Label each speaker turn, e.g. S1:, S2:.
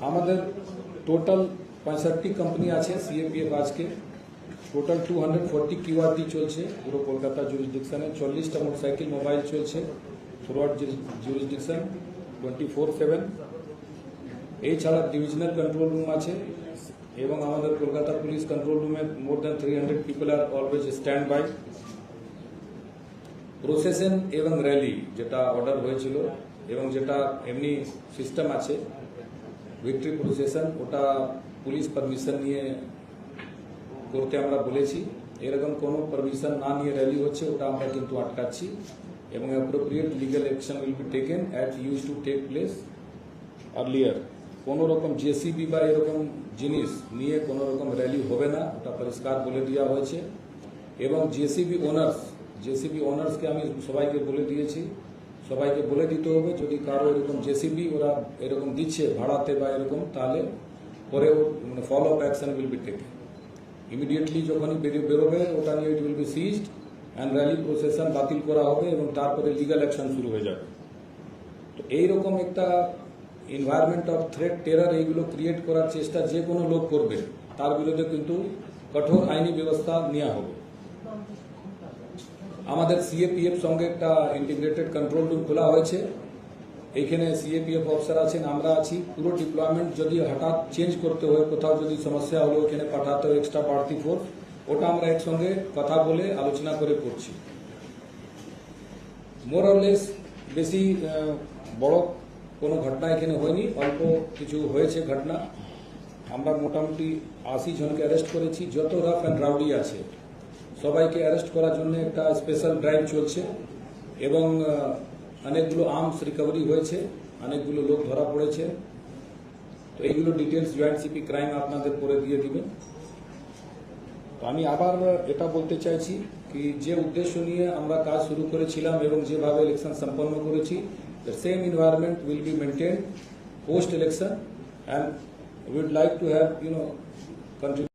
S1: আমাদের total 65 company আছে CAPF আজকে টোটাল 240 কিউআরটি চলছে পুরো কলকাতা জুরিসডিকশনে 40টা মোটরসাইকেল মোবাইল চলছে থ্রুআউট জুরিসডিকশন 24/7 এই ছাড়া ডিভিশনাল কন্ট্রোল রুম আছে এবং আমাদের কলকাতা পুলিশ কন্ট্রোল রুমে more than 300 people are always stand by procession এবং র্যালি যেটা অর্ডার হয়েছিল এবং যেটা এমনি সিস্টেম আছে ভিক্টরি প্রসেশন ওটা পুলিশ পারমিশন নিয়ে করতে আমরা বলেছি এরকম কোনো পারমিশন না নিয়ে র্যালি হচ্ছে ওটা আমরা কিন্তু আটকাচ্ছি এবং appropriate legal action will be taken at use to take place earlier কোনো রকম জেসিবি বা এরকম জিনিস নিয়ে কোনো রকম র্যালি হবে না ওটা পরিষ্কার বলে দেওয়া হয়েছে এবং জেসিবি ওনার্সকে আমি সবাইকে বলে দিয়েছি সবাইকে বলে দিতে হবে যদি কারো এরকম জেসিবি ওরা এরকম দিচ্ছে ভাড়াতে বা এরকম তাহলে পরে follow up action will be taken immediately যখনই বেরোবে ওটা নিয়ে it will be seized and rally procession বাতিল করা হবে এবং তারপরে লিগাল অ্যাকশন শুরু হয়ে যাবে তো এইরকম একটা এনভায়রনমেন্ট অফ থ্রেট টেরর এইগুলো ক্রিয়েট করার চেষ্টা যে কোনো লোক করবে তার বিরুদ্ধে কিন্তু কঠোর আইনি ব্যবস্থা নেওয়া হবে আমাদের সিএপিএফ সঙ্গে একটা ইন্টিগ্রেটেড কন্ট্রোল রুম খোলা হয়েছে এইখানে সিএপিএফ অফিসার আছেন আমরা আছি পুরো ডিপ্লয়মেন্ট যদি হঠাৎ চেঞ্জ করতে হয় কোথাও যদি সমস্যা হলো এখানে পাঠাতে হয় এক্সট্রা বাড়তি ফোর্স ওটা আমরা একসঙ্গে কথা বলে আলোচনা করে করছি মোর অর লেস বেশি বড় কোনো ঘটনা এখানে হয়নি অল্প কিছু হয়েছে ঘটনা আমরা মোটামুটি 80 জনকে অ্যারেস্ট করেছি যত রাফ অ্যান্ড রাউডি আছে সবাইকে অ্যারেস্ট করার জন্য একটা স্পেশাল ড্রাইভ চলছে এবং অনেকগুলো আর্মস রিকভারি হয়েছে অনেকগুলো লোক ধরা পড়েছে তো এইগুলো ডিটেলস জয়েন্ট সিপি ক্রাইম আপনাদের পরে দিয়ে দিবে তো আমি আবার এটা বলতে চাইছি কি যে উদ্দেশ্য নিয়ে আমরা কাজ শুরু করেছিলাম এবং যেভাবে ইলেকশন সম্পন্ন করেছি the same environment will be maintained post election and we would like to have contribute